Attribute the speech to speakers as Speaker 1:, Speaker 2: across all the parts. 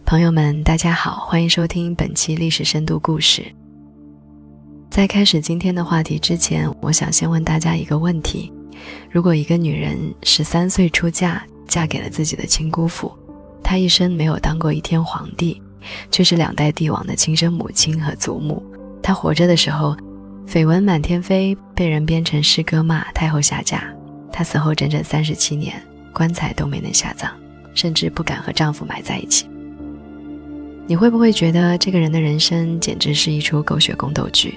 Speaker 1: 朋友们大家好，欢迎收听本期历史深度故事。在开始今天的话题之前，我想先问大家一个问题，如果一个女人13岁出嫁，嫁给了自己的亲姑父，她一生没有当过一天皇帝，却是2代帝王的亲生母亲和祖母，她活着的时候绯闻满天飞，被人编成诗歌骂太后下嫁，她死后整整37年，棺材都没能下葬，甚至不敢和丈夫埋在一起。你会不会觉得这个人的人生简直是一出狗血宫斗剧？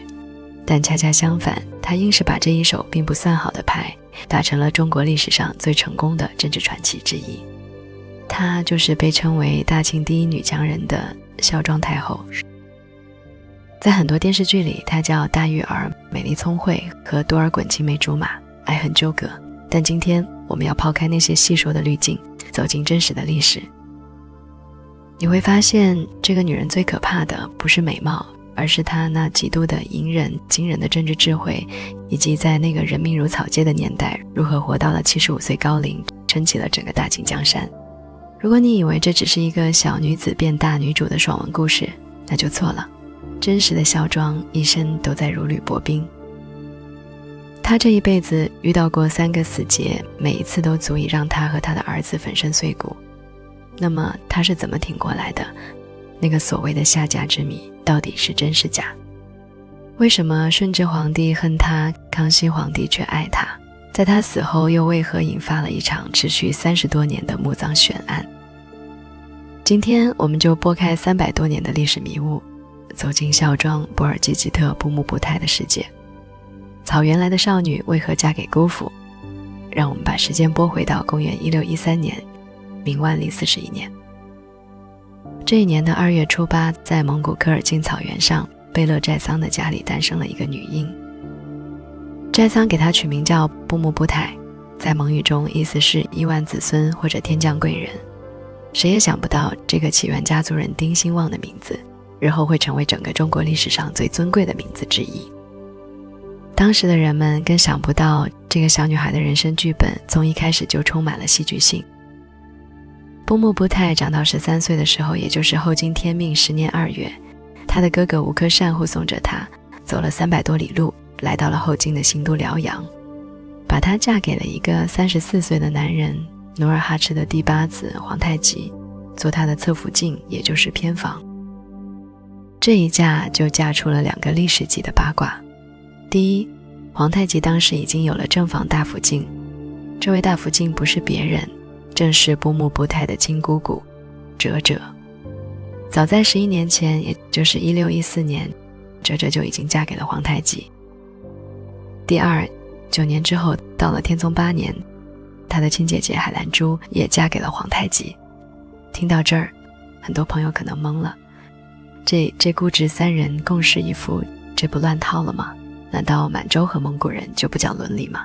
Speaker 1: 但恰恰相反，他硬是把这一手并不算好的牌打成了中国历史上最成功的政治传奇之一。她就是被称为大清第一女强人的孝庄太后。在很多电视剧里，她叫大玉儿、美丽聪慧和多尔衮青梅竹马，爱恨纠葛。但今天我们要抛开那些细说的滤镜，走进真实的历史。你会发现，这个女人最可怕的不是美貌，而是她那极度的隐忍、惊人的政治智慧，以及在那个人命如草芥的年代，如何活到了75岁高龄，撑起了整个大清江山。如果你以为这只是一个小女子变大女主的爽文故事，那就错了。真实的孝庄一生都在如履薄冰。她这一辈子遇到过3个死劫，每一次都足以让她和她的儿子粉身碎骨。那么他是怎么挺过来的？那个所谓的下嫁之谜到底是真是假？为什么顺治皇帝恨他，康熙皇帝却爱他？在他死后又为何引发了一场持续30多年的墓葬悬案？今天我们就拨开300多年的历史迷雾，走进孝庄博尔济吉特布木布泰的世界。草原来的少女为何嫁给姑父？让我们把时间拨回到公元1613年，明万历41年。这一年的2月初8，在蒙古科尔沁草原上，贝勒寨桑的家里诞生了一个女婴。寨桑给她取名叫布木布泰，在蒙语中意思是亿万子孙或者天降贵人。谁也想不到，这个起源家族人丁兴旺的名字，日后会成为整个中国历史上最尊贵的名字之一。当时的人们更想不到，这个小女孩的人生剧本从一开始就充满了戏剧性。布木布泰长到13岁的时候，也就是后经天命10年2月，他的哥哥吴克善护送着他走了300多里路，来到了后金的新都辽阳，把她嫁给了一个34岁的男人，努尔哈赤的第8子皇太极，做他的侧福晋，也就是偏房。这一嫁就嫁出了2个历史级的八卦。第一，皇太极当时已经有了正房大福晋，这位大福晋不是别人，正是布木布泰的亲姑姑哲哲。早在11年前，也就是1614年，哲哲就已经嫁给了皇太极。第二，9年之后，到了天宗8年，她的亲姐姐海兰珠也嫁给了皇太极。听到这儿，很多朋友可能懵了，这姑侄3人共侍一夫，这不乱套了吗？难道满洲和蒙古人就不讲伦理吗？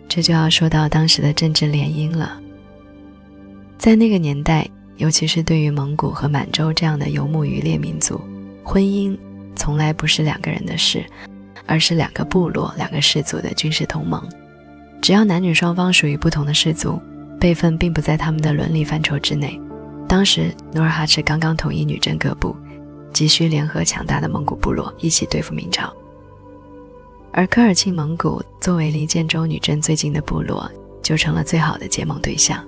Speaker 1: 这就要说到当时的政治联姻了。在那个年代，尤其是对于蒙古和满洲这样的游牧渔猎民族，婚姻从来不是2个人的事，而是2个部落、2个氏族的军事同盟。只要男女双方属于不同的氏族，辈分并不在他们的伦理范畴之内。当时努尔哈赤刚刚统一女真各部，急需联合强大的蒙古部落一起对付明朝。而科尔沁蒙古作为离建州女真最近的部落，就成了最好的结盟对象。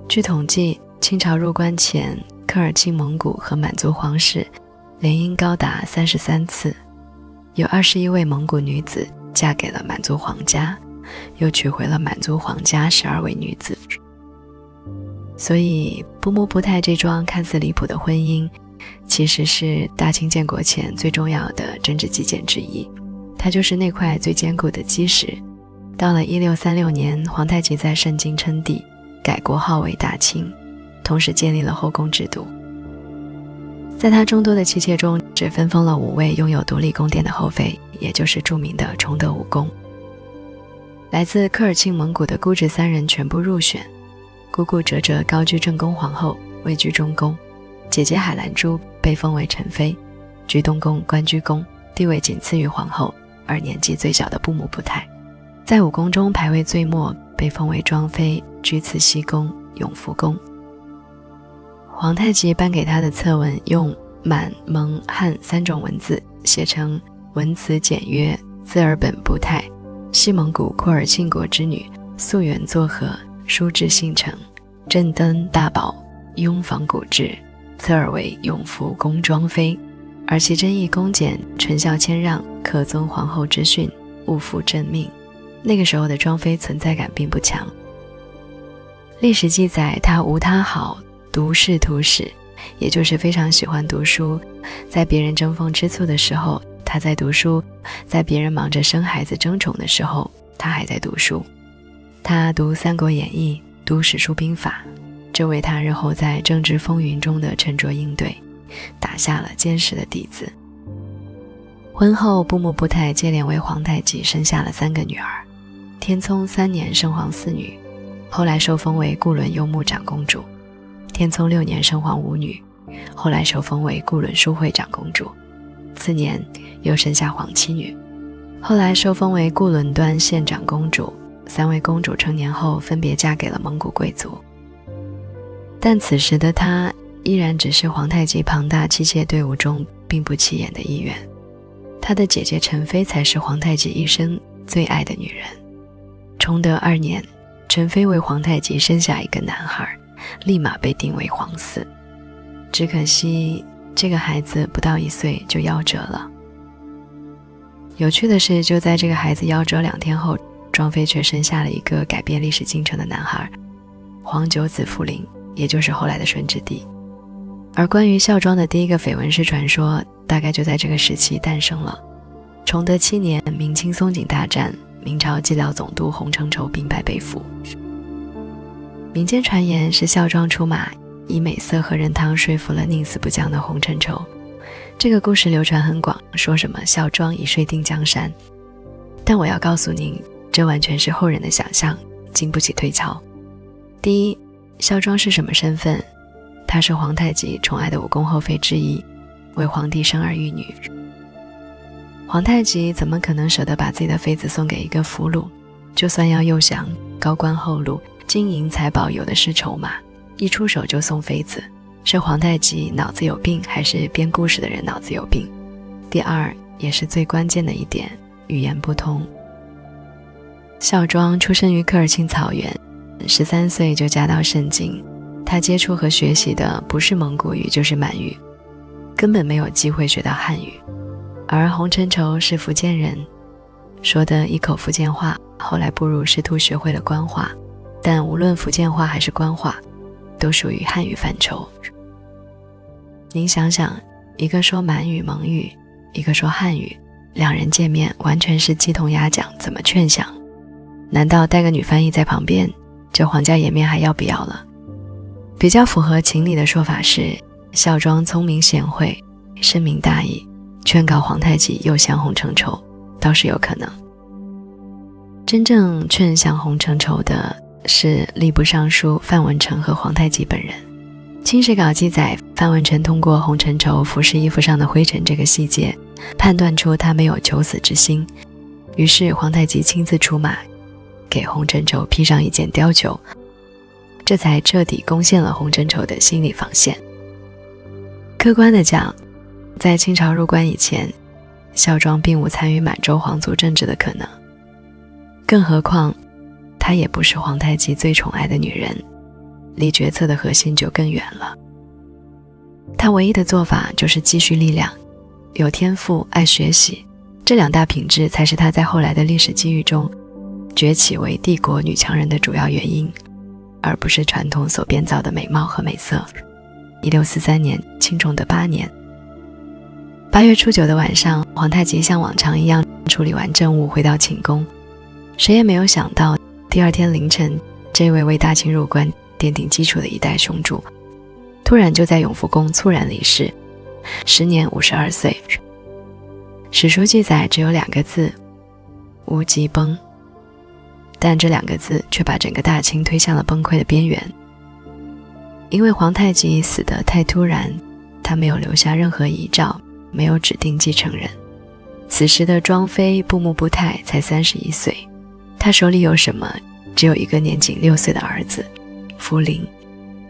Speaker 1: 据统计，清朝入关前，科尔沁蒙古和满族皇室联姻高达33次，有21位蒙古女子嫁给了满族皇家，又娶回了满族皇家12位女子。所以布木布泰这桩看似离谱的婚姻，其实是大清建国前最重要的政治基建之一，它就是那块最坚固的基石。到了1636年，皇太极在盛京称帝，改国号为大清，同时建立了后宫制度。在他众多的妻妾中，只分封了5位拥有独立宫殿的后妃，也就是著名的崇德5宫。来自科尔沁蒙古的姑侄3人全部入选，姑姑哲哲高居正宫皇后，位居中宫；姐姐海兰珠被封为宸妃，居东宫官居宫，地位仅次于皇后，而年纪最小的布木布泰，在5宫中排位最末，被封为庄妃，居次西宫永福宫。皇太极颁给他的策文用满、蒙、汉3种文字写成文辞简约，自尔本部泰，西蒙古库尔沁国之女，溯源作和，书至信诚，正登大宝，雍仿古制，侧耳为永福宫庄妃，而其真意恭俭，纯孝谦让，可遵皇后之训，勿负正命。那个时候的庄妃存在感并不强。历史记载她无他好，读仕途史，也就是非常喜欢读书，在别人争风吃醋的时候她在读书，在别人忙着生孩子争宠的时候她还在读书。她读《三国演义》，读史书兵法，这为她日后在政治风云中的沉着应对打下了坚实的底子。婚后布木布泰接连为皇太极生下了3个女儿，天聪3年生皇4女，后来受封为固伦幽木长公主；天聪6年生皇5女，后来受封为固伦淑惠长公主；次年又生下皇7女，后来受封为固伦端县长公主。3位公主成年后分别嫁给了蒙古贵族，但此时的她依然只是皇太极庞大妻妾队伍中并不起眼的一员。她的姐姐陈妃才是皇太极一生最爱的女人。崇德2年，陈妃为皇太极生下一个男孩，立马被定为皇嗣。只可惜这个孩子不到1岁就夭折了。有趣的是，就在这个孩子夭折2天后，庄妃却生下了一个改变历史进程的男孩，皇九子福临，也就是后来的顺治帝。而关于孝庄的第一个绯闻式传说，大概就在这个时期诞生了。崇德7年，明清松锦大战，明朝蓟辽总督洪承畴兵败被俘。民间传言是孝庄出马，以美色和仁汤说服了宁死不降的洪承畴。这个故事流传很广，说什么孝庄已睡定江山。但我要告诉您，这完全是后人的想象，经不起推敲。第一，孝庄是什么身份？她是皇太极宠爱的5宫后妃之一，为皇帝生儿育女。皇太极怎么可能舍得把自己的妃子送给一个俘虏？就算要诱降，高官厚禄，金银财宝有的是筹码，一出手就送妃子，是皇太极脑子有病，还是编故事的人脑子有病？第二，也是最关键的一点，语言不通。孝庄出生于科尔沁草原，13岁就嫁到盛京，她接触和学习的不是蒙古语就是满语，根本没有机会学到汉语。而洪承畴是福建人，说的一口福建话，后来步入师徒学会了官话，但无论福建话还是官话，都属于汉语范畴。您想想，一个说满语蒙语，一个说汉语，两人见面完全是鸡同鸭讲，怎么劝降？难道带个女翻译在旁边，这皇家颜面还要不要了？比较符合情理的说法是，孝庄聪明贤惠，深明大义，劝告皇太极诱降洪承畴，倒是有可能。真正劝降洪承畴的是吏部尚书范文成和皇太极本人。清史稿记载，范文成通过洪承畴服饰衣服上的灰尘这个细节，判断出他没有求死之心，于是皇太极亲自出马，给洪承畴披上一件貂裘，这才彻底攻陷了洪承畴的心理防线。客观地讲，在清朝入关以前，孝庄并无参与满洲皇族政治的可能，更何况她也不是皇太极最宠爱的女人，离决策的核心就更远了。她唯一的做法就是积蓄力量，有天赋，爱学习，这2大品质才是她在后来的历史机遇中崛起为帝国女强人的主要原因，而不是传统所编造的美貌和美色。1643年，清崇德8年，8月初9的晚上，皇太极像往常一样处理完政务回到寝宫，谁也没有想到第2天凌晨，这位为大清入关奠定基础的一代雄主突然就在永福宫猝然离世，时年52岁。史书记载只有2个字，无极崩，但这2个字却把整个大清推向了崩溃的边缘。因为皇太极死得太突然，他没有留下任何遗诏，没有指定继承人。此时的庄妃布木布泰才31岁，他手里有什么？只有一个年仅6岁的儿子福临，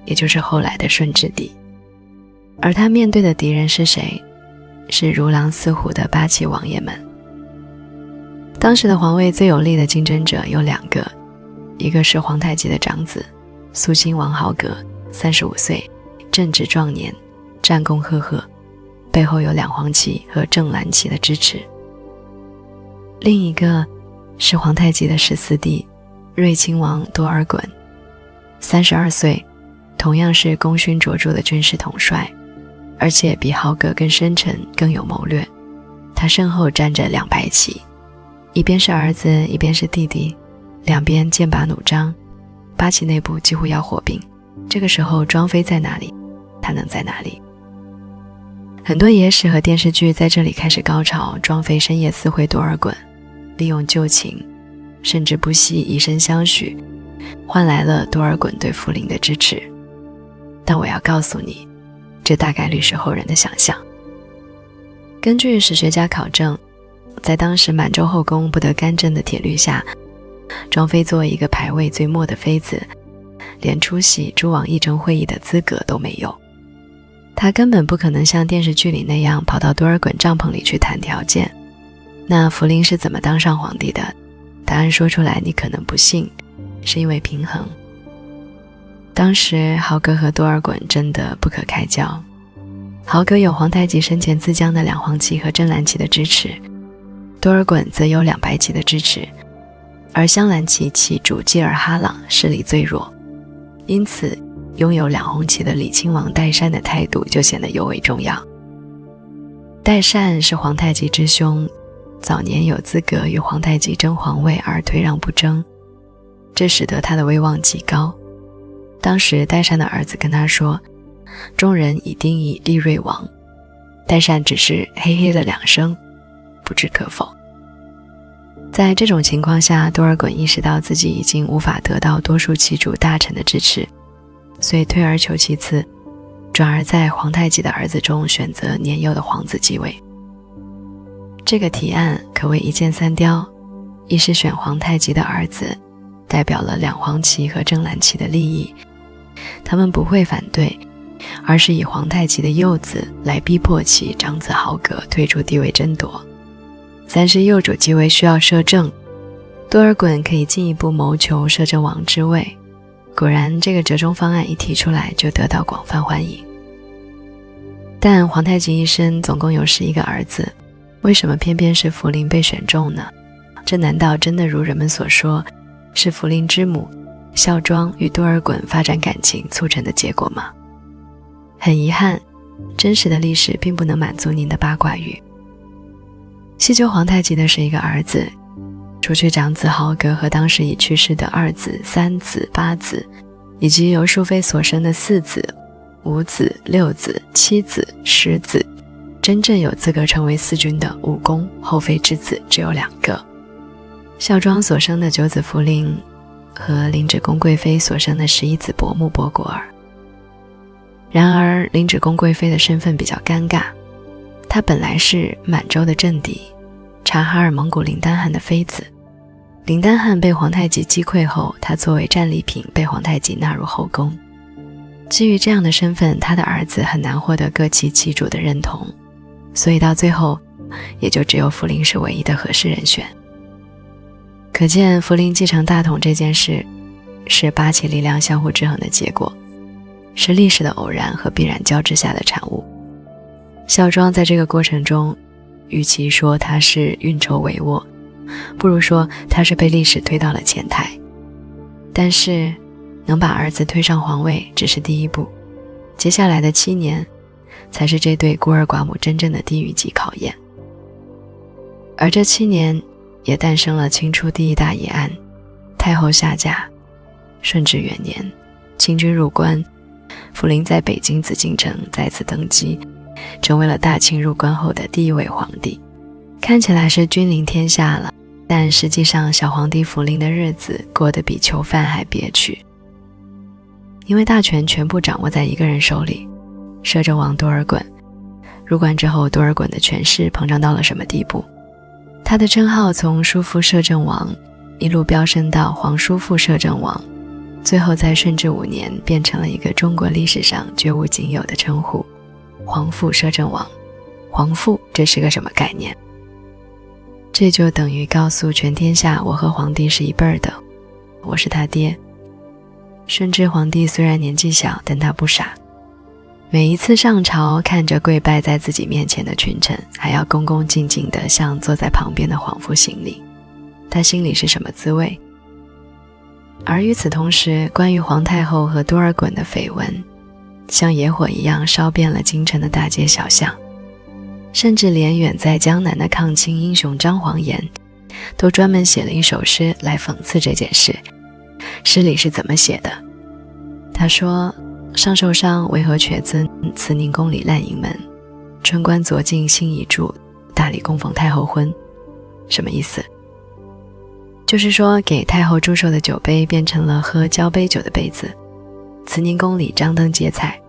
Speaker 1: 也就是后来的顺治帝。而他面对的敌人是谁？是如狼似虎的八旗王爷们。当时的皇位最有力的竞争者有两个，一个是皇太极的长子肃亲王豪格，35岁，正值壮年，战功赫赫，背后有两黄旗和正蓝旗的支持。另一个是皇太极的14弟睿亲王多尔衮，32岁，同样是功勋卓著的军事统帅，而且比豪格更深沉，更有谋略。他身后站着两白旗，一边是儿子，一边是弟弟，两边剑拔弩张，八旗内部几乎要火并。这个时候庄妃在哪里，他能在哪里？很多野史和电视剧在这里开始高潮，庄妃深夜私会多尔衮，利用旧情，甚至不惜以身相许，换来了多尔衮对福临的支持。但我要告诉你，这大概率是后人的想象。根据史学家考证，在当时满洲后宫不得干政的铁律下，庄妃作为一个排位最末的妃子，连出席诸王议政会议的资格都没有。她根本不可能像电视剧里那样跑到多尔衮帐篷里去谈条件。那福临是怎么当上皇帝的？答案说出来你可能不信，是因为平衡。当时豪格和多尔衮真的不可开交。豪格有皇太极生前自将的两黄旗和正蓝旗的支持，多尔衮则有两白旗的支持，而镶蓝旗旗主济尔哈朗势力最弱，因此拥有两红旗的李亲王代善的态度就显得尤为重要。代善是皇太极之兄，早年有资格与皇太极争皇位而退让不争，这使得他的威望极高。当时代善的儿子跟他说，众人已定义立睿王，代善只是嘿嘿了2声，不置可否。在这种情况下，多尔衮意识到自己已经无法得到多数旗主大臣的支持，所以退而求其次，转而在皇太极的儿子中选择年幼的皇子继位。这个提案可谓一箭三雕，一是选皇太极的儿子，代表了两黄旗和正蓝旗的利益，他们不会反对，而是以皇太极的幼子来逼迫其长子豪格退出地位争夺。三是幼主继位需要摄政，多尔衮可以进一步谋求摄政王之位。果然这个折中方案一提出来就得到广泛欢迎。但皇太极一生总共有11个儿子，为什么偏偏是福临被选中呢？这难道真的如人们所说，是福临之母孝庄与多尔衮发展感情促成的结果吗？很遗憾，真实的历史并不能满足您的八卦欲。西究皇太极的11个儿子，除去长子豪格和当时已去世的2子、3子、8子，以及由淑妃所生的4子、5子、6子、7子、10子，真正有资格成为4君的武功后妃之子只有2个。孝庄所生的9子福临和领旨宫贵妃所生的11子伯木博果儿。然而领旨宫贵妃的身份比较尴尬，她本来是满洲的政敌察哈尔蒙古林丹汗的妃子，林丹汗被皇太极击溃后，她作为战利品被皇太极纳入后宫。基于这样的身份，他的儿子很难获得各旗旗主的认同，所以到最后也就只有福临是唯一的合适人选。可见福临继承大统这件事是八旗力量相互制衡的结果，是历史的偶然和必然交织下的产物。孝庄在这个过程中，与其说他是运筹帷幄，不如说他是被历史推到了前台。但是能把儿子推上皇位只是第一步，接下来的7年才是这对孤儿寡母真正的地狱级考验。而这7年也诞生了清初第一大疑案，太后下嫁。顺治元年，清军入关，福临在北京紫禁城再次登基，成为了大清入关后的第一位皇帝。看起来是君临天下了，但实际上小皇帝福临的日子过得比囚犯还憋屈。因为大权全部掌握在一个人手里，摄政王多尔衮。入关之后，多尔衮的权势膨胀到了什么地步？他的称号从叔父摄政王一路飙升到皇叔父摄政王，最后在顺治5年变成了一个中国历史上绝无仅有的称呼。皇父摄政王。皇父这是个什么概念？这就等于告诉全天下，我和皇帝是一辈儿的，我是他爹。顺治皇帝虽然年纪小，但他不傻，每一次上朝，看着跪拜在自己面前的群臣，还要恭恭敬敬地向坐在旁边的皇父行礼，他心里是什么滋味？而与此同时，关于皇太后和多尔衮的绯闻，像野火一样烧遍了京城的大街小巷，甚至连远在江南的抗清英雄张煌言都专门写了一首诗来讽刺这件事。诗里是怎么写的？他说：上寿上为何瘸尊，慈宁宫里烂营门，春官昨进新遗著，大理供奉太后婚。什么意思？就是说给太后祝寿的酒杯变成了喝交杯酒的杯子，慈宁宫里张灯结彩，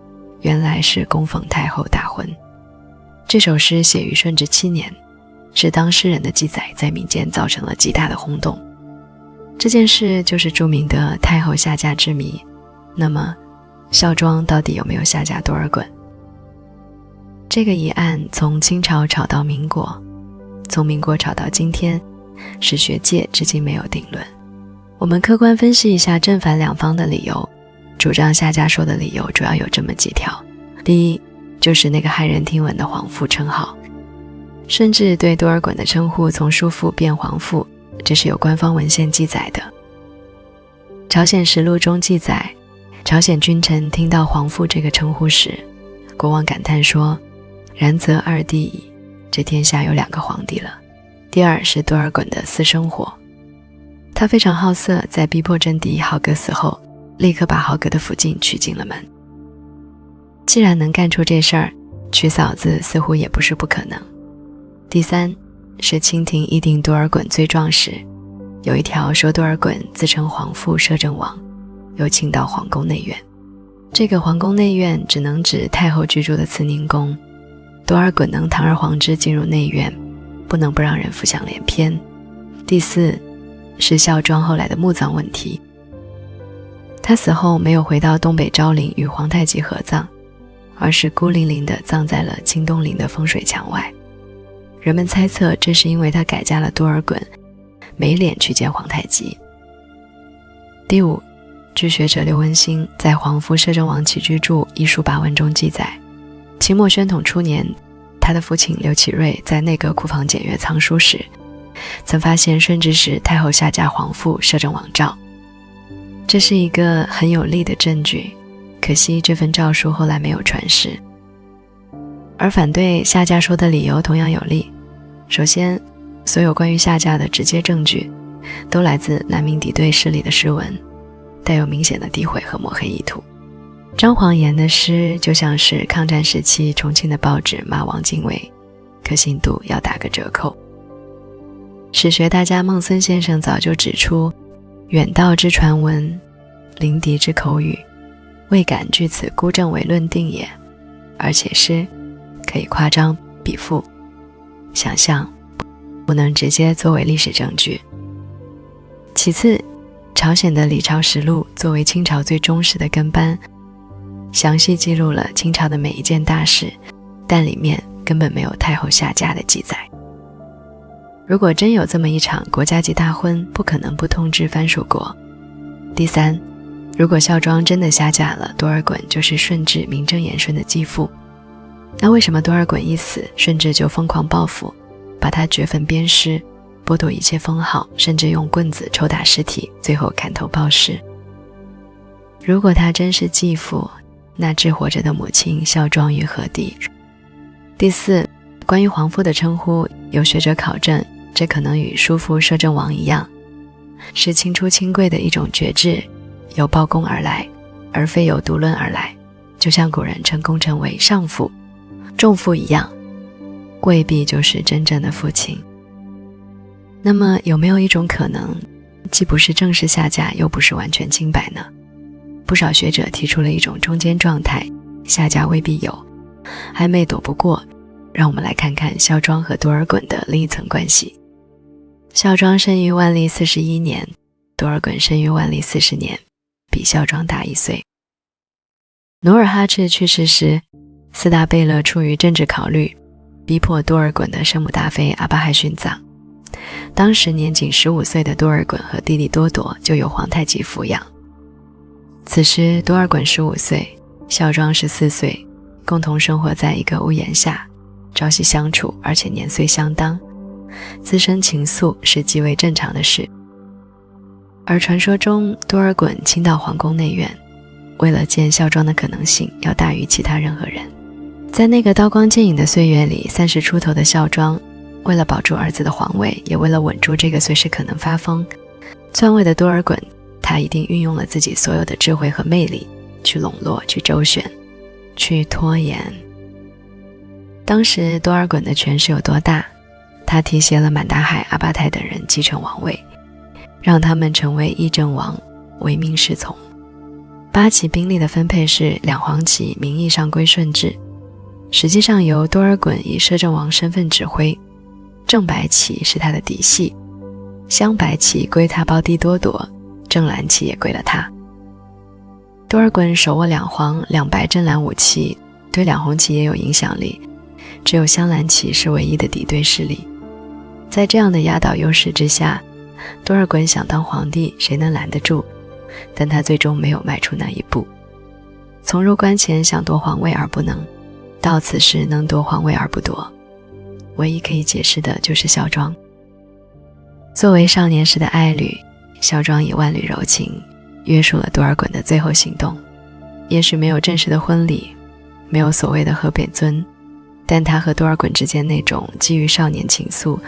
Speaker 1: 原来是供奉太后大婚。这首诗写于顺治7年，是当事人的记载在民间造成了极大的轰动。这件事就是著名的太后下嫁之谜。那么孝庄到底有没有下嫁多尔衮？这个疑案从清朝吵到民国，从民国吵到今天，史学界至今没有定论。我们客观分析一下正反两方的理由，主张下嫁说的理由主要有这么几条。第一，就是那个骇人听闻的皇父称号。顺治对多尔衮的称呼从叔父变皇父，这是有官方文献记载的。朝鲜实录中记载，朝鲜君臣听到皇父这个称呼时，国王感叹说：然则二帝矣，这天下有2个皇帝了。第二是多尔衮的私生活，他非常好色，在逼迫政敌豪格死后，立刻把豪格的福晋娶进了门。既然能干出这事儿，娶嫂子似乎也不是不可能。第三是清廷议定多尔衮罪状时，有一条说多尔衮自称皇父摄政王，又请到皇宫内院。这个皇宫内院只能指太后居住的慈宁宫，多尔衮能堂而皇之进入内院，不能不让人浮想联翩。第四是孝庄后来的墓葬问题，他死后没有回到东北昭陵与皇太极合葬，而是孤零零地葬在了清东陵的风水墙外。人们猜测这是因为他改嫁了多尔衮，没脸去见皇太极。第五，据学者刘文兴在《皇父摄政王起居注》一书8文中记载，清末宣统初年，他的父亲刘启瑞在内阁库房检阅藏书时，曾发现顺治时太后下嫁皇父摄政王诏。这是一个很有力的证据，可惜这份诏书后来没有传世。而反对下嫁说的理由同样有力。首先，所有关于下嫁的直接证据都来自南明敌对势力的诗文，带有明显的诋毁和抹黑意图。张煌言的诗就像是抗战时期重庆的报纸骂王精卫，可信度要打个折扣。史学大家孟森先生早就指出，远道之传闻，临敌之口语，未敢据此孤证为论定也。而且诗可以夸张比附，想象不能直接作为历史证据。其次，朝鲜的李朝实录作为清朝最忠实的跟班，详细记录了清朝的每一件大事，但里面根本没有太后下嫁的记载。如果真有这么一场国家级大婚，不可能不通知藩属国。第三，如果孝庄真的下嫁了，多尔衮就是顺治名正言顺的继父，那为什么多尔衮一死，顺治就疯狂报复，把他掘坟鞭尸，剥夺一切封号，甚至用棍子抽打尸体，最后砍头暴尸？如果他真是继父，那至活着的母亲孝庄于何地？第四，关于皇父的称呼，有学者考证，这可能与叔父摄政王一样，是清初清贵的一种爵制，由报功而来，而非由独论而来，就像古人称功臣为上父、仲父一样，未必就是真正的父亲。那么有没有一种可能，既不是正式下嫁，又不是完全清白呢？不少学者提出了一种中间状态，下嫁未必有，暧昧躲不过。让我们来看看孝庄和多尔衮的另一层关系。孝庄生于万历41年，多尔衮生于万历40年，比孝庄大1岁。努尔哈赤去世时，斯大贝勒出于政治考虑，逼迫多尔衮的生母大妃阿巴亥殉葬。当时年仅15岁的多尔衮和弟弟多铎就由皇太极抚养。此时多尔衮15岁，孝庄14岁，共同生活在一个屋檐下，朝夕相处，而且年岁相当，滋生情愫是极为正常的事。而传说中多尔衮倾倒皇宫内院，为了见孝庄的可能性要大于其他任何人。在那个刀光剑影的岁月里，30出头的孝庄为了保住儿子的皇位，也为了稳住这个随时可能发疯篡位的多尔衮，他一定运用了自己所有的智慧和魅力，去笼络，去周旋，去拖延。当时多尔衮的权势有多大，他提携了满达海、阿巴泰等人继承王位，让他们成为议政王，唯命是从。8旗兵力的分配是2黄旗名义上归顺治，实际上由多尔衮以摄政王身份指挥，正白旗是他的嫡系，镶白旗归他胞弟多铎，正蓝旗也归了他。多尔衮手握2黄2白正蓝武器，对2红旗也有影响力，只有镶蓝旗是唯一的敌对势力。在这样的压倒优势之下，多尔衮想当皇帝，谁能拦得住？但他最终没有迈出那一步。从入关前想夺皇位而不能，到此时能夺皇位而不夺，唯一可以解释的就是孝庄。作为少年时的爱侣，孝庄以万缕柔情约束了多尔衮的最后行动。也许没有正式的婚礼，没有所谓的河北尊，但他和多尔衮之间那种基于少年情愫、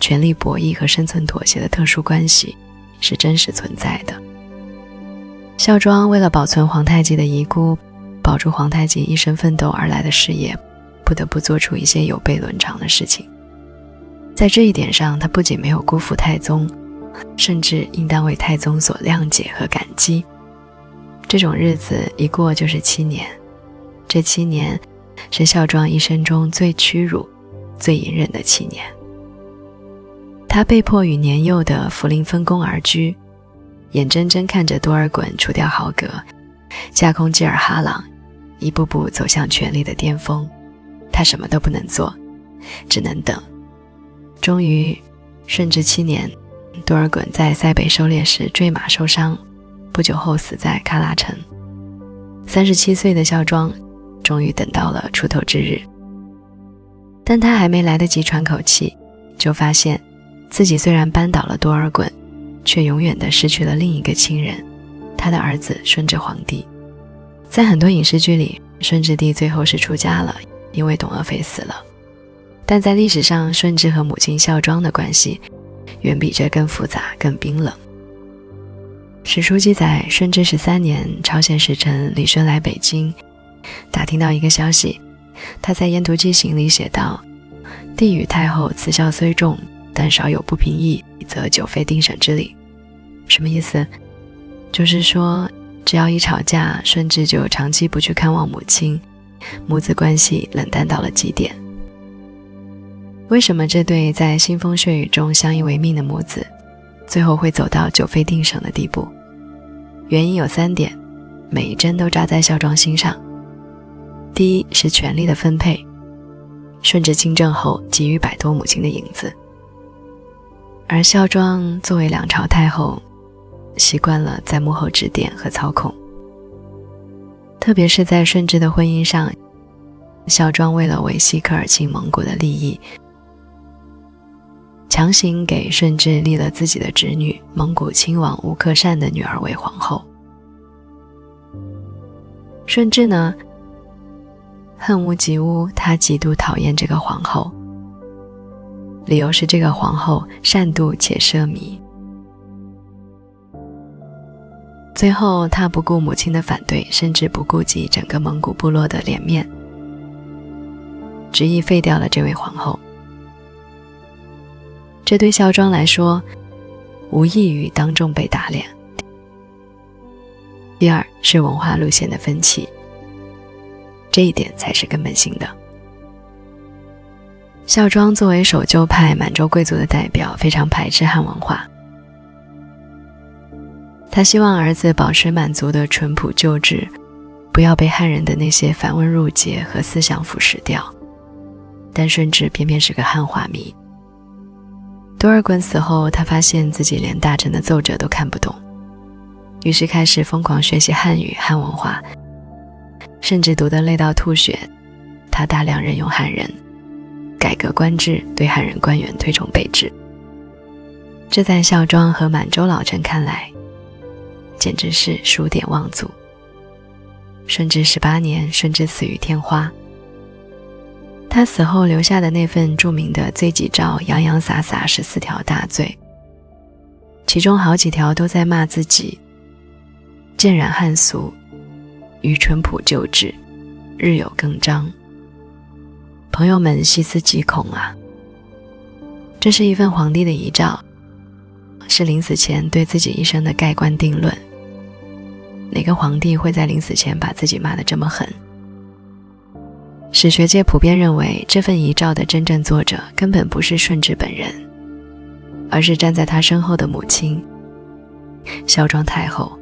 Speaker 1: 权力博弈和生存妥协的特殊关系是真实存在的。孝庄为了保存皇太极的遗孤，保住皇太极一生奋斗而来的事业，不得不做出一些有悖伦常的事情。在这一点上，他不仅没有辜负太宗，甚至应当为太宗所谅解和感激。这种日子一过就是7年，这7年是孝庄一生中最屈辱、最隐忍的7年。他被迫与年幼的福临分宫而居，眼睁睁看着多尔衮除掉豪格，架空济尔哈朗，一步步走向权力的巅峰。他什么都不能做，只能等。终于顺治7年，多尔衮在塞北狩猎时坠马受伤，不久后死在喀拉城。37岁的孝庄终于等到了出头之日，但他还没来得及喘口气，就发现自己虽然扳倒了多尔衮，却永远地失去了另一个亲人，他的儿子顺治皇帝。在很多影视剧里，顺治帝最后是出家了，因为董鄂妃死了。但在历史上，顺治和母亲孝庄的关系远比这更复杂、更冰冷。史书记载，顺治13年，朝鲜使臣李顺来北京，打听到一个消息，他在《燕图记行》里写道：帝与太后慈孝虽重，但少有不平议，则久非定省之理。什么意思？就是说，只要一吵架，顺治就长期不去看望母亲，母子关系冷淡到了极点。为什么这对在腥风血雨中相依为命的母子，最后会走到久非定省的地步？原因有3点，每一针都扎在孝庄心上。第一是权力的分配，顺治亲政后急于摆脱母亲的影子，而孝庄作为2朝太后，习惯了在幕后指点和操控。特别是在顺治的婚姻上，孝庄为了维系科尔沁蒙古的利益，强行给顺治立了自己的侄女蒙古亲王吴克善的女儿为皇后。顺治呢，恨无及无，他极度讨厌这个皇后，理由是这个皇后善妒且奢靡。最后他不顾母亲的反对，甚至不顾及整个蒙古部落的脸面，执意废掉了这位皇后。这对孝庄来说，无异于当众被打脸。第二是文化路线的分歧，这一点才是根本性的。孝庄作为守旧派满洲贵族的代表，非常排斥汉文化。他希望儿子保持满族的淳朴旧制，不要被汉人的那些繁文缛节和思想腐蚀掉。但顺治偏偏是个汉化迷。多尔衮死后，他发现自己连大臣的奏折都看不懂，于是开始疯狂学习汉语、汉文化，甚至读得累到吐血。他大量任用汉人，改革官制，对汉人官员推崇备至。这在孝庄和满洲老臣看来，简直是数典忘祖。顺治18年，顺治死于天花。他死后留下的那份著名的罪己诏，洋洋洒洒14条大罪，其中好几条都在骂自己渐染汉俗，于淳朴旧制，日有更张。朋友们细思极恐啊！这是一份皇帝的遗诏，是临死前对自己一生的盖棺定论。哪个皇帝会在临死前把自己骂得这么狠？史学界普遍认为，这份遗诏的真正作者根本不是顺治本人，而是站在他身后的母亲孝庄太后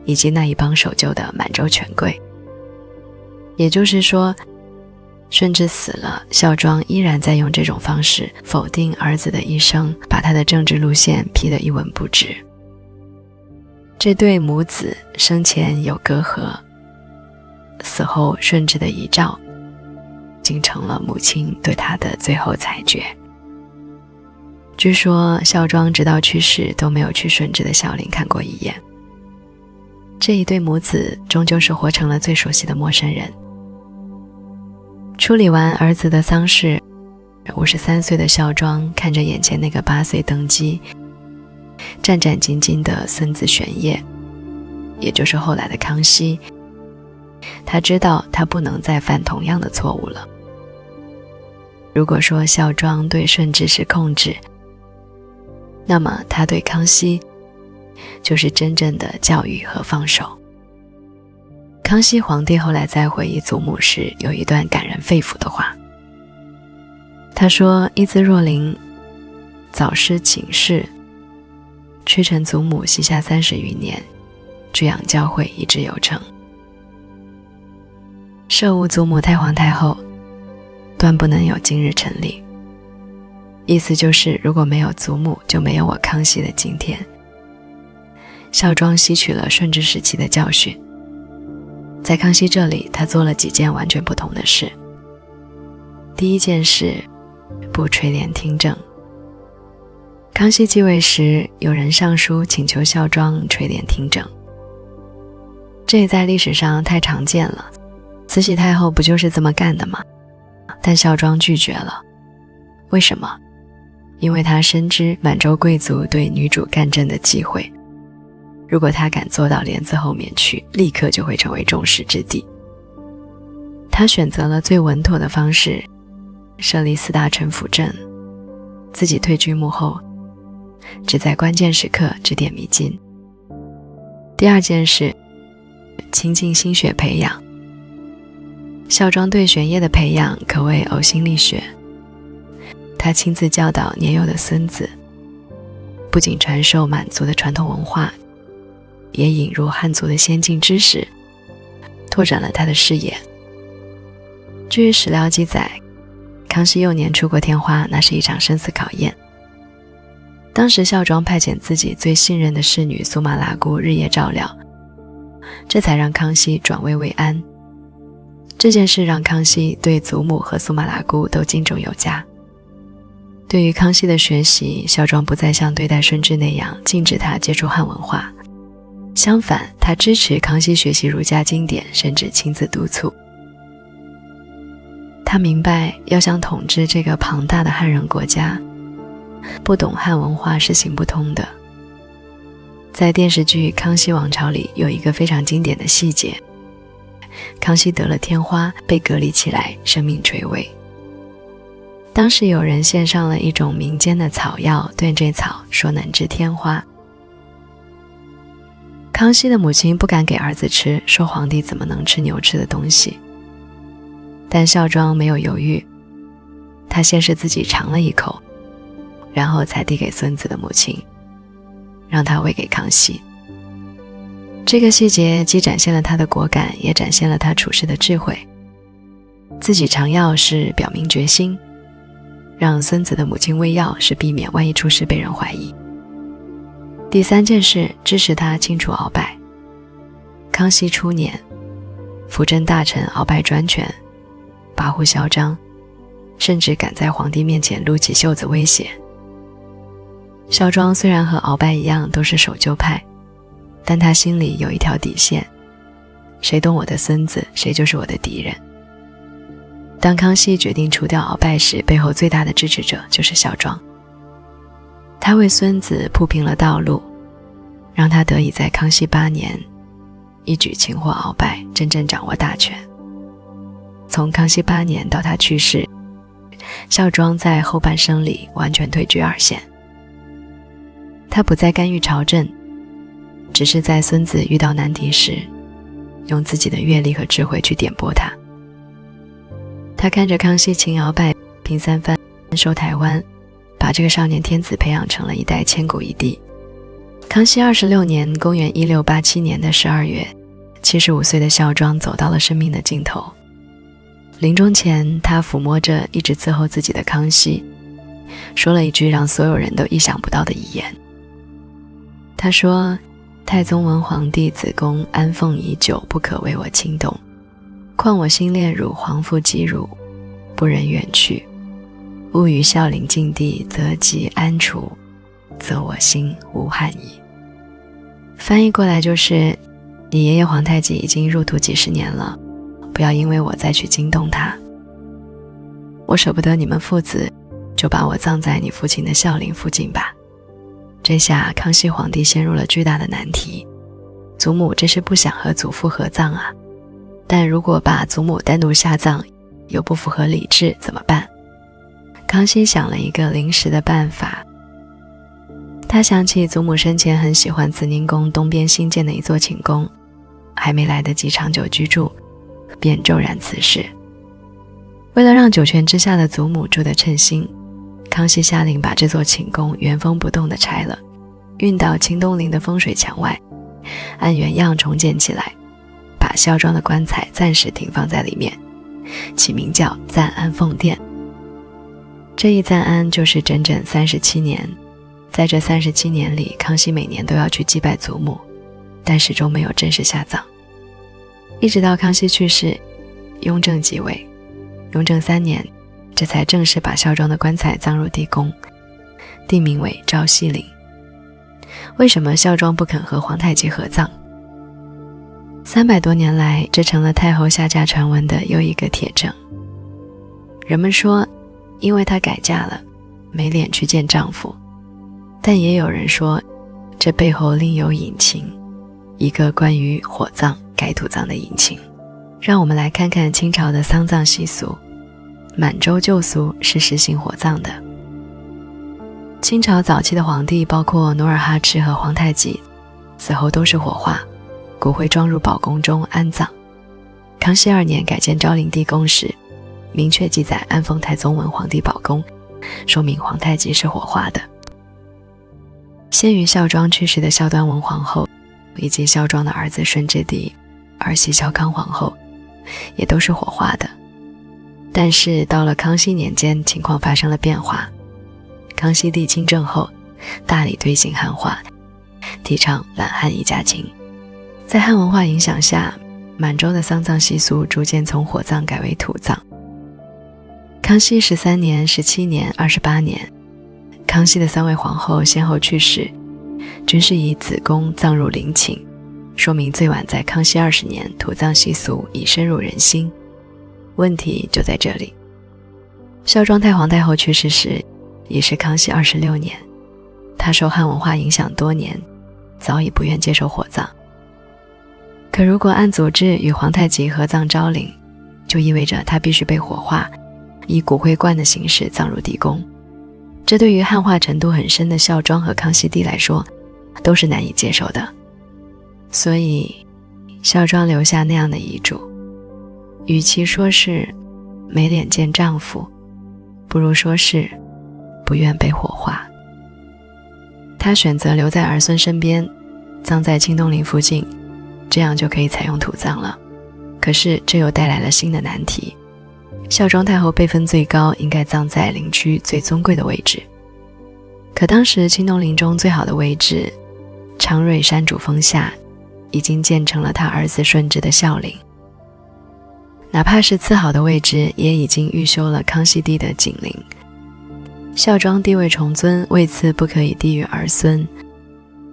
Speaker 1: 以及那一帮守旧的满洲权贵。也就是说，顺治死了，孝庄依然在用这种方式否定儿子的一生，把他的政治路线批得一文不值。这对母子生前有隔阂，死后顺治的遗诏竟成了母亲对他的最后裁决。据说孝庄直到去世都没有去顺治的孝陵看过一眼。这一对母子终究是活成了最熟悉的陌生人。处理完儿子的丧事，53岁的孝庄看着眼前那个8岁登基战战兢兢的孙子玄烨，也就是后来的康熙，他知道他不能再犯同样的错误了。如果说孝庄对顺治是控制，那么他对康熙就是真正的教育和放手。康熙皇帝后来在回忆祖母时，有一段感人肺腑的话。他说：一兹若灵，早失寝室，屈臣祖母膝下30余年，居养教诲，以致有成。设无祖母太皇太后，断不能有今日成立。意思就是，如果没有祖母，就没有我康熙的今天。孝庄吸取了顺治时期的教训，在康熙这里，他做了几件完全不同的事。第一件事，不垂帘听政。康熙继位时，有人上书请求孝庄垂帘听政，这也在历史上太常见了，慈禧太后不就是这么干的吗？但孝庄拒绝了。为什么？因为他深知满洲贵族对女主干政的忌讳，如果他敢坐到帘子后面去，立刻就会成为众矢之的。他选择了最稳妥的方式，设立4大臣辅政，自己退居幕后，只在关键时刻指点迷津。第二件事，倾尽心血培养。孝庄对玄烨的培养可谓呕心沥血，他亲自教导年幼的孙子，不仅传授满族的传统文化，也引入汉族的先进知识，拓展了他的视野。据史料记载，康熙幼年出过天花，那是一场生死考验。当时孝庄派遣自己最信任的侍女苏玛拉姑日夜照料，这才让康熙转危为安。这件事让康熙对祖母和苏玛拉姑都敬重有加。对于康熙的学习，孝庄不再像对待顺治那样禁止他接触汉文化，相反，他支持康熙学习儒家经典，甚至亲自督促。他明白，要想统治这个庞大的汉人国家，不懂汉文化是行不通的。在电视剧《康熙王朝》里有一个非常经典的细节，康熙得了天花，被隔离起来，生命垂危。当时有人献上了一种民间的草药炖这草，说能治天花。康熙的母亲不敢给儿子吃，说皇帝怎么能吃牛吃的东西。但孝庄没有犹豫，他先是自己尝了一口，然后才递给孙子的母亲，让他喂给康熙。这个细节既展现了他的果敢，也展现了他处事的智慧。自己尝药是表明决心，让孙子的母亲喂药是避免万一出事被人怀疑。第三件事，支持他清除鳌拜。康熙初年，辅政大臣鳌拜专权，跋扈嚣张，甚至敢在皇帝面前撸起袖子威胁。孝庄虽然和鳌拜一样都是守旧派，但他心里有一条底线，谁动我的孙子，谁就是我的敌人。当康熙决定除掉鳌拜时，背后最大的支持者就是孝庄。他为孙子铺平了道路，让他得以在康熙8年一举擒获鳌拜，真正掌握大权。从康熙8年到他去世，孝庄在后半生里完全退居二线。他不再干预朝政，只是在孙子遇到难题时，用自己的阅历和智慧去点拨他。他看着康熙擒鳌拜，平三藩，收台湾，把这个少年天子培养成了一代千古一帝。康熙26年，公元1687年的12月，75岁的孝庄走到了生命的尽头。临终前，他抚摸着一直伺候自己的康熙，说了一句让所有人都意想不到的遗言。他说：太宗文皇帝子宫安奉已久，不可为我轻动，况我心恋汝，皇父及汝，不忍远去，勿于孝陵禁地，则即安除，则我心无憾矣。翻译过来就是，你爷爷皇太极已经入土几十年了，不要因为我再去惊动他。我舍不得你们父子，就把我葬在你父亲的孝陵附近吧。这下康熙皇帝陷入了巨大的难题，祖母这是不想和祖父合葬啊，但如果把祖母单独下葬，又不符合礼制，怎么办？康熙想了一个临时的办法。他想起祖母生前很喜欢慈宁宫东边新建的一座寝宫，还没来得及长久居住，便骤然辞世。为了让九泉之下的祖母住得称心，康熙下令把这座寝宫原封不动地拆了，运到清东陵的风水墙外，按原样重建起来，把孝庄的棺材暂时停放在里面，起名叫暂安奉殿。这一暂安就是整整37年，在这37年里，康熙每年都要去祭拜祖母，但始终没有正式下葬。一直到康熙去世，雍正即位，雍正3年，这才正式把孝庄的棺材葬入地宫，定名为昭西陵。为什么孝庄不肯和皇太极合葬？300多年来，这成了太后下嫁传闻的又一个铁证。人们说，因为她改嫁了，没脸去见丈夫，但也有人说，这背后另有隐情，一个关于火葬改土葬的隐情。让我们来看看清朝的丧葬习俗。满洲旧俗是实行火葬的。清朝早期的皇帝，包括努尔哈赤和皇太极，死后都是火化，骨灰装入宝宫中安葬。康熙2年改建昭陵地宫时，明确记载安奉太宗文皇帝宝宫，说明皇太极是火化的。先于孝庄去世的孝端文皇后，以及孝庄的儿子顺治帝、儿媳孝康皇后，也都是火化的。但是到了康熙年间，情况发生了变化。康熙帝亲政后，大力推行汉化，提倡懒汉一家亲。在汉文化影响下，满洲的丧葬习俗逐渐从火葬改为土葬。康熙13年、17年、28年，康熙的3位皇后先后去世，均是以子宫葬入陵寝，说明最晚在康熙20年，土葬习俗已深入人心。问题就在这里，孝庄太皇太后去世时，已是康熙26年，她受汉文化影响多年，早已不愿接受火葬。可如果按祖制与皇太极合葬昭陵，就意味着她必须被火化，以骨灰罐的形式葬入地宫。这对于汉化程度很深的孝庄和康熙帝来说，都是难以接受的。所以孝庄留下那样的遗嘱，与其说是没脸见丈夫，不如说是不愿被火化。她选择留在儿孙身边，葬在清东陵附近，这样就可以采用土葬了。可是这又带来了新的难题，孝庄太后辈分最高，应该葬在陵区最尊贵的位置。可当时青东陵中最好的位置，昌瑞山主峰下，已经建成了他儿子顺治的孝陵。哪怕是次好的位置，也已经预修了康熙帝的景陵。孝庄地位重尊，位次不可以低于儿孙，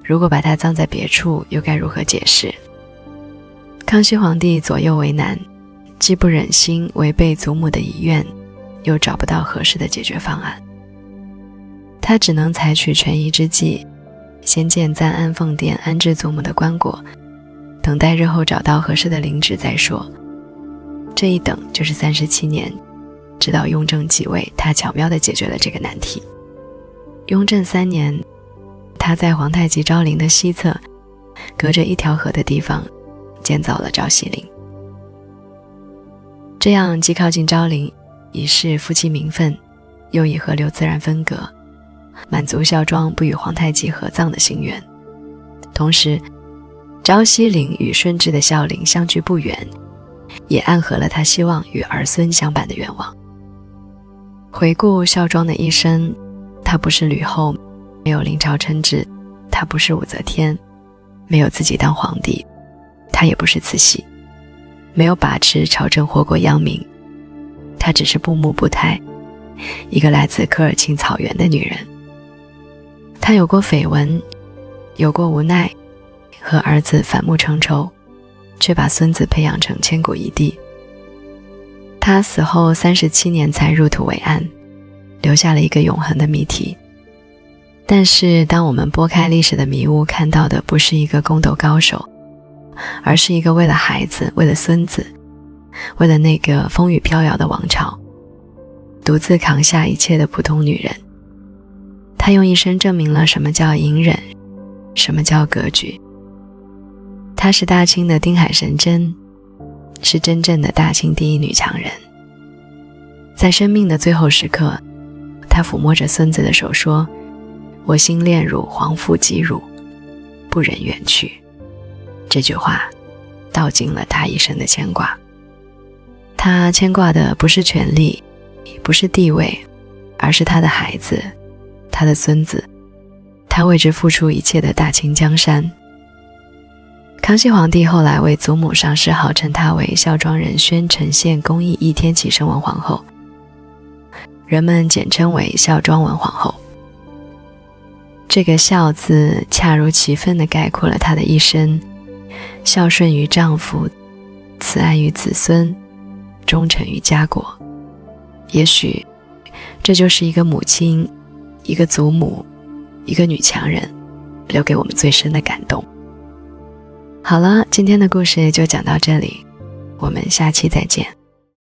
Speaker 1: 如果把他葬在别处，又该如何解释？康熙皇帝左右为难，既不忍心违背祖母的遗愿，又找不到合适的解决方案。他只能采取权宜之计，先建暂安奉殿安置祖母的棺椁，等待日后找到合适的陵址再说。这一等就是37年，直到雍正继位，他巧妙地解决了这个难题。雍正3年，他在皇太极昭陵的西侧，隔着一条河的地方建造了昭西陵。这样既靠近昭陵，以示夫妻名分，又以河流自然分隔，满足孝庄不与皇太极合葬的心愿。同时，昭西陵与顺治的孝陵相距不远，也暗合了他希望与儿孙相伴的愿望。回顾孝庄的一生，他不是吕后，没有临朝称制；他不是武则天，没有自己当皇帝；他也不是慈禧，没有把持朝政祸国殃民。他只是不母不胎，一个来自科尔沁草原的女人。他有过绯闻，有过无奈，和儿子反目成仇，却把孙子培养成千古一帝。他死后37年才入土为安，留下了一个永恒的谜题。但是当我们拨开历史的迷雾，看到的不是一个宫斗高手，而是一个为了孩子，为了孙子，为了那个风雨飘摇的王朝，独自扛下一切的普通女人。她用一生证明了什么叫隐忍，什么叫格局。她是大清的丁海神针，是真正的大清第一女强人。在生命的最后时刻，她抚摸着孙子的手说：我心恋汝，皇父及汝，不忍远去。这句话道尽了她一生的牵挂。她牵挂的不是权力，不是地位，而是她的孩子，她的孙子，她为之付出一切的大清江山。康熙皇帝后来为祖母上谥号，称她为孝庄仁宣城县恭义义天启圣文皇后，人们简称为孝庄文皇后。这个孝字恰如其分地概括了她的一生，孝顺于丈夫，慈爱于子孙，忠诚于家国。也许这就是一个母亲，一个祖母，一个女强人留给我们最深的感动。好了，今天的故事就讲到这里，我们下期再见。